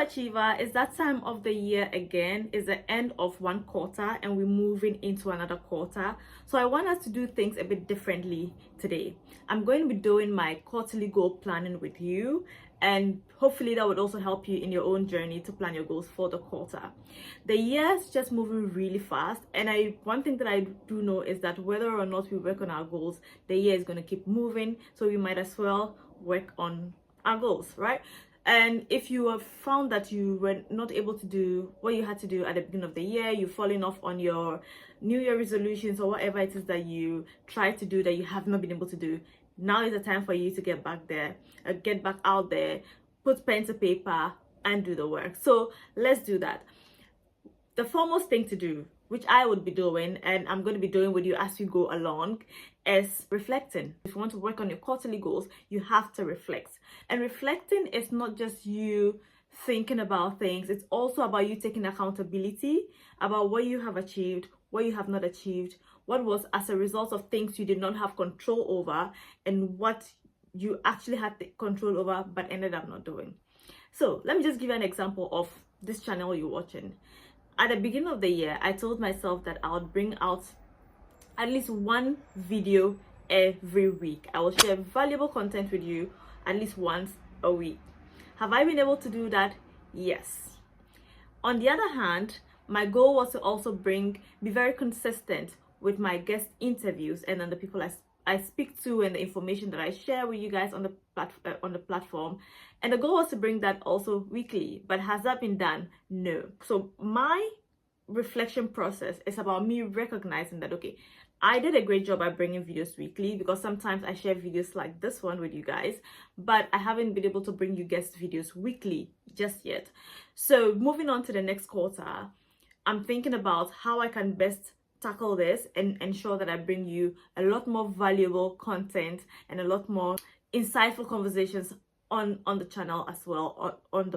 Achiever. It's that time of the year again. It's the end of one quarter and we're moving into another quarter. So I want us to do things a bit differently today. I'm going to be doing my quarterly goal planning with you, and hopefully that would also help you in your own journey to plan your goals for the quarter. The year is just moving really fast, and one thing that I do know is that whether or not we work on our goals, the year is going to keep moving, so we might as well work on our goals, right? And if you have found that you were not able to do what you had to do at the beginning of the year, you've fallen off on your New Year resolutions or whatever it is that you try to do that you have not been able to do, now is the time for you to get back there, get back out there, put pen to paper and do the work. So let's do that. The foremost thing to do, which I would be doing and I'm going to be doing with you as we go along, is reflecting. If you want to work on your quarterly goals, you have to reflect. And reflecting is not just you thinking about things, it's also about you taking accountability about what you have achieved, what you have not achieved, what was as a result of things you did not have control over, and what you actually had the control over but ended up not doing. So let me just give you an example of this channel you're watching. At the beginning of the year, I told myself that I would bring out at least one video every week. I will share valuable content with you at least once a week. Have I been able to do that? Yes. On the other hand, my goal was to also be very consistent with my guest interviews and then the people I speak to and the information that I share with you guys on the platform. And the goal was to bring that also weekly. But has that been done? No. So my reflection process is about me recognizing that, okay, I did a great job at bringing videos weekly, because sometimes I share videos like this one with you guys, but I haven't been able to bring you guest videos weekly just yet. So moving on to the next quarter, I'm thinking about how I can best tackle this and ensure that I bring you a lot more valuable content and a lot more insightful conversations on the channel as well, on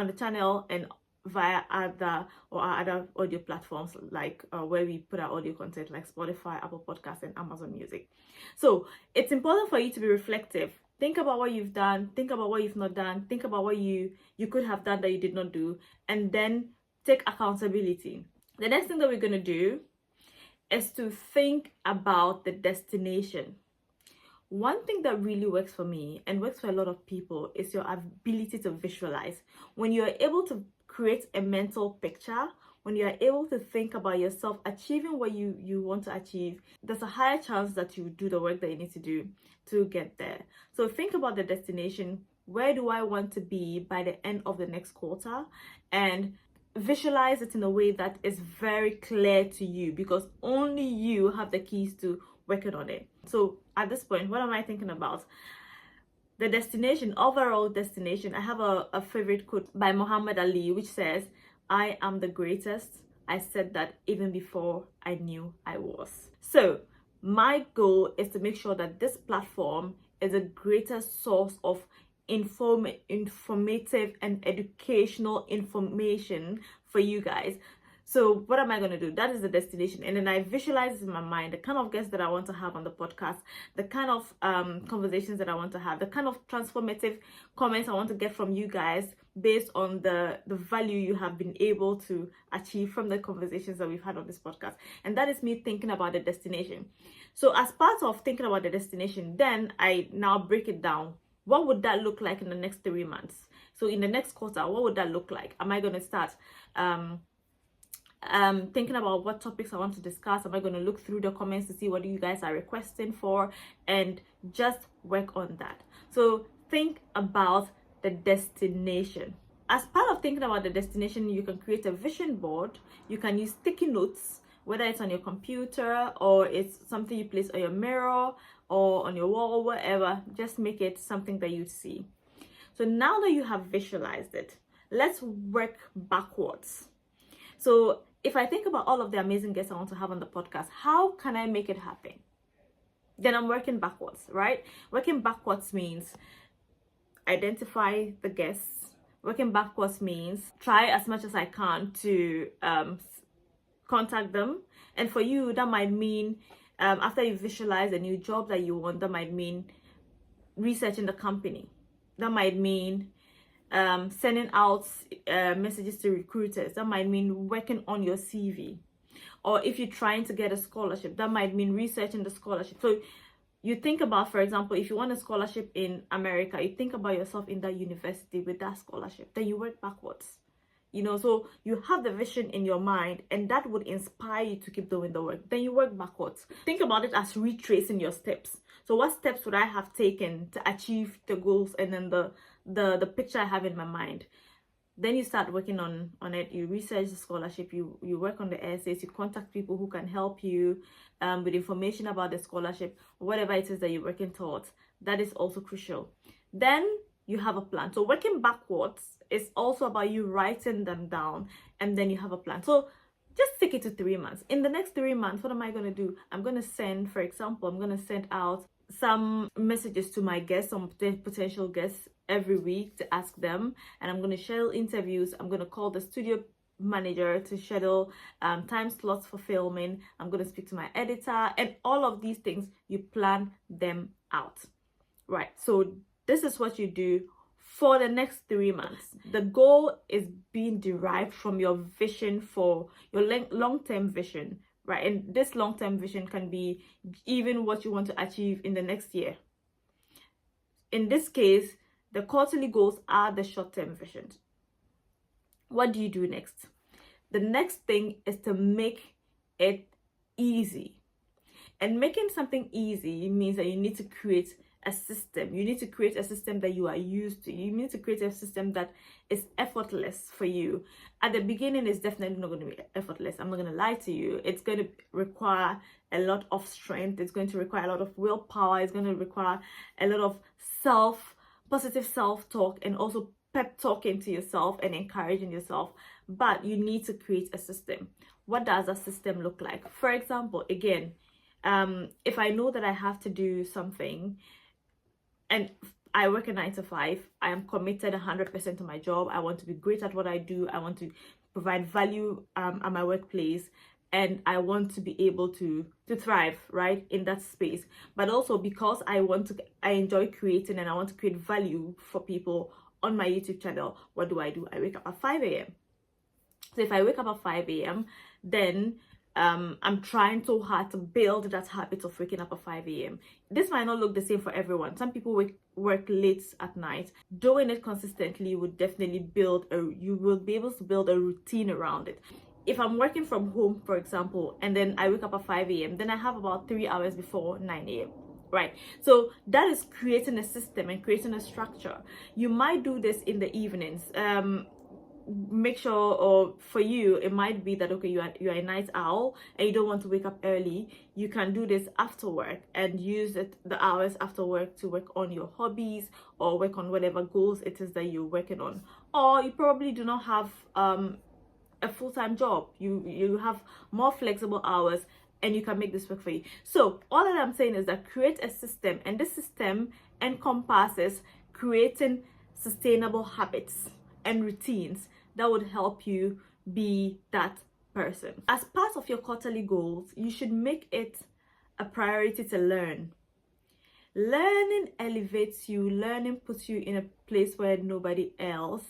the channel and via other audio platforms like where we put our audio content like Spotify, Apple Podcasts and Amazon Music. So it's important for you to be reflective. Think about what you've done, think about what you've not done, think about what you could have done that you did not do, and then take accountability. The next thing that we're going to do is to think about the destination. One thing that really works for me and works for a lot of people is your ability to visualize. When you're able to create a mental picture, when you're able to think about yourself achieving what you want to achieve, there's a higher chance that you do the work that you need to do to get there. So think about the destination. Where do I want to be by the end of the next quarter? And visualize it in a way that is very clear to you, because only you have the keys to working on it. So at this point, what am I thinking about? The destination, overall destination. I have a favorite quote by Muhammad Ali, which says, "I am the greatest. I said that even before I knew I was." So my goal is to make sure that this platform is a greater source of informative and educational information for you guys. So what am I going to do? That is the destination. And then I visualize in my mind the kind of guests that I want to have on the podcast, the kind of conversations that I want to have, the kind of transformative comments I want to get from you guys based on the value you have been able to achieve from the conversations that we've had on this podcast. And that is me thinking about the destination. So as part of thinking about the destination, then I now break it down. What would that look like in the next 3 months? So in the next quarter, what would that look like? Am I going to start thinking about what topics I want to discuss? Am I going to look through the comments to see what you guys are requesting for and just work on that? So think about the destination. As part of thinking about the destination, you can create a vision board. You can use sticky notes, whether it's on your computer or it's something you place on your mirror or on your wall, whatever. Just make it something that you see. So now that you have visualized it, let's work backwards. So if I think about all of the amazing guests I want to have on the podcast, how can I make it happen? Then I'm working backwards, right? Working backwards means identify the guests. Working backwards means try as much as I can to contact them. And for you, that might mean after you visualize a new job that you want, that might mean researching the company. That might mean sending out messages to recruiters. That might mean working on your CV. Or if you're trying to get a scholarship, that might mean researching the scholarship. So you think about, for example, if you want a scholarship in America, you think about yourself in that university with that scholarship, then you work backwards. So you have the vision in your mind, and that would inspire you to keep doing the work. Then you work backwards. Think about it as retracing your steps. So what steps would I have taken to achieve the goals, and then the picture I have in my mind? Then you start working on it. You research the scholarship, you work on the essays, you contact people who can help you with information about the scholarship, whatever it is that you're working towards. That is also crucial. Then you have a plan. So working backwards is also about you writing them down, and then you have a plan. So just stick it to 3 months. In the next 3 months, what am I going to do? I'm going to send, for example, I'm going to send out some messages to my guests, some potential guests every week to ask them, and I'm going to schedule interviews. I'm going to call the studio manager to schedule time slots for filming. I'm going to speak to my editor, and all of these things, you plan them out, right? So this is what you do for the next 3 months. The goal is being derived from your vision, for your long-term vision, right? And this long-term vision can be even what you want to achieve in the next year. In this case, the quarterly goals are the short-term visions. What do you do next? The next thing is to make it easy. And making something easy means that you need to create a system. You need to create a system that you are used to. You need to create a system that is effortless for you. At the beginning, it's definitely not going to be effortless. I'm not going to lie to you. It's going to require a lot of strength. It's going to require a lot of willpower. It's going to require a lot of positive self-talk, and also pep talking to yourself and encouraging yourself. But you need to create a system. What does a system look like? For example, again, if I know that I have to do something, and I work a 9 to 5, I am committed 100% to my job. I want to be great at what I do. I want to provide value at my workplace, and I want to be able to thrive, right, in that space. But also because I enjoy creating, and I want to create value for people on my YouTube channel, what do? I wake up at 5 a.m. So if I wake up at 5 a.m, then I'm trying so hard to build that habit of waking up at 5 a.m. This might not look the same for everyone. Some people work late at night. Doing it consistently would definitely you will be able to build a routine around it. If I'm working from home, for example, and then I wake up at 5 a.m, then I have about 3 hours before 9 a.m. Right? So that is creating a system and creating a structure. You might do this in the evenings. Make sure, or for you, it might be that, okay, you are a night owl and you don't want to wake up early. You can do this after work and use the hours after work to work on your hobbies, or work on whatever goals it is that you're working on. Or you probably do not have a full-time job. You have more flexible hours, and you can make this work for you. So all that I'm saying is that create a system, and this system encompasses creating sustainable habits and routines that would help you be that person. As part of your quarterly goals, you should make it a priority to learn. Learning elevates you. Learning puts you in a place where nobody else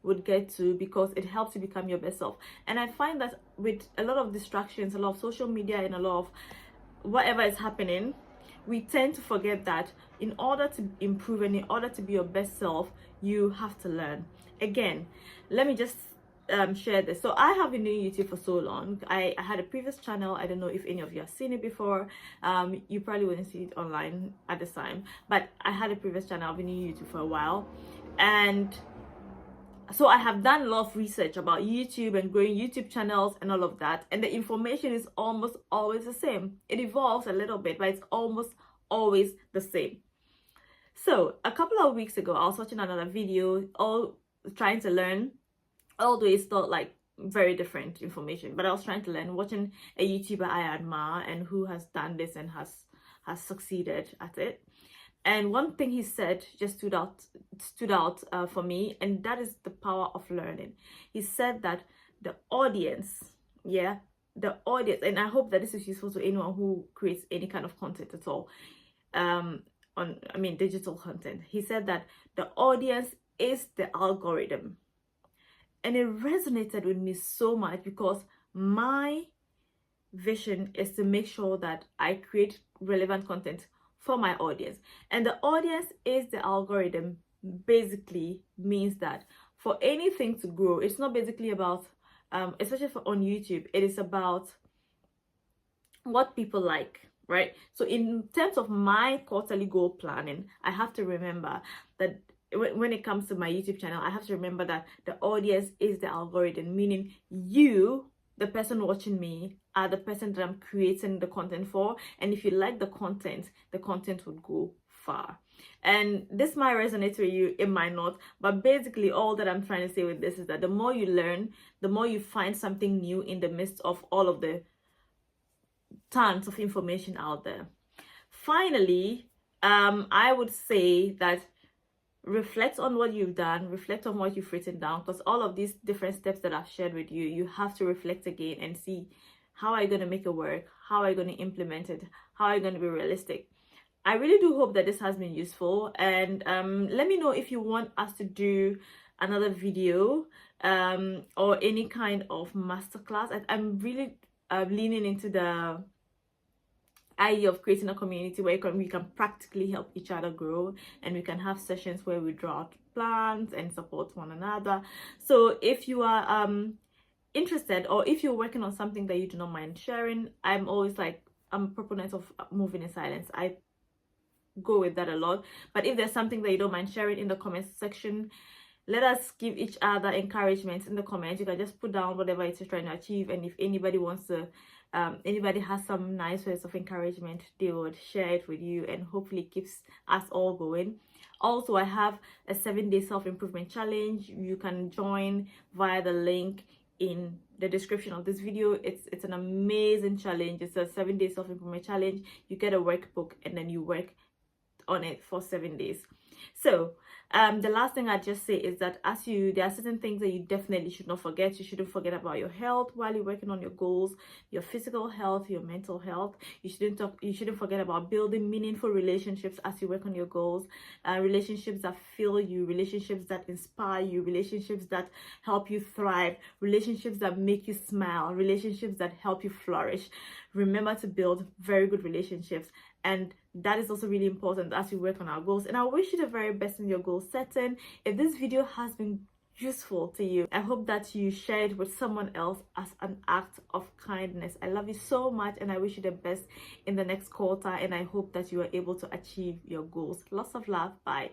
would get to, because it helps you become your best self. And I find that with a lot of distractions, a lot of social media, and a lot of whatever is happening, we tend to forget that in order to improve and in order to be your best self, you have to learn. Again, let me just share this. So I have been doing YouTube for so long. I had a previous channel. I don't know if any of you have seen it before. You probably wouldn't see it online at this time, but I had a previous channel. I've been doing YouTube for a while, and so I have done a lot of research about YouTube and growing YouTube channels and all of that, and the information is almost always the same. It evolves a little bit, but it's almost always the same. So a couple of weeks ago, I was watching another video, all trying to learn, although it's not like very different information, but I was trying to learn, watching a YouTuber I admire and who has done this and has succeeded at it. And one thing he said just stood out for me, and that is the power of learning. He said that the audience, and I hope that this is useful to anyone who creates any kind of content at all, digital content. He said that the audience is the algorithm. And it resonated with me so much because my vision is to make sure that I create relevant content for my audience. And the audience is the algorithm basically means that for anything to grow, it's not basically about, especially on YouTube, it is about what people like, right? So in terms of my quarterly goal planning, I have to remember that when it comes to my YouTube channel, I have to remember that the audience is the algorithm, meaning you, the person watching me, are the person that I'm creating the content for. And if you like the content would go far. And this might resonate with you, it might not, but basically all that I'm trying to say with this is that the more you learn, the more you find something new in the midst of all of the tons of information out there. Finally, I would say that reflect on what you've done, reflect on what you've written down, because all of these different steps that I've shared with you, you have to reflect again and see, how are you going to make it work? How are you going to implement it? How are you going to be realistic? I really do hope that this has been useful, and let me know if you want us to do another video or any kind of masterclass. I'm really leaning into the idea of creating a community where we can practically help each other grow, and we can have sessions where we draw out plans and support one another. So if you are interested, or if you're working on something that you do not mind sharing, I'm a proponent of moving in silence. I go with that a lot. But if there's something that you don't mind sharing in the comments section, let us give each other encouragement in the comments. You can just put down whatever it is you're trying to achieve, and if anybody wants to anybody has some nice words of encouragement, they would share it with you, and hopefully keeps us all going. Also, I have a 7-day self-improvement challenge. You can join via the link in the description of this video. It's an amazing challenge. It's a 7-day self-improvement challenge. You get a workbook and then you work on it for 7 days. So the last thing I just say is that there are certain things that you definitely should not forget. You shouldn't forget about your health while you're working on your goals, your physical health, your mental health. You shouldn't forget about building meaningful relationships as you work on your goals, relationships that fill you, relationships that inspire you, relationships that help you thrive, relationships that make you smile, relationships that help you flourish. Remember to build very good relationships, and that is also really important as we work on our goals. And I wish you the very best in your goal setting. If this video has been useful to you, I hope that you share it with someone else as an act of kindness. I love you so much, and I wish you the best in the next quarter, and I hope that you are able to achieve your goals. Lots of love. Bye.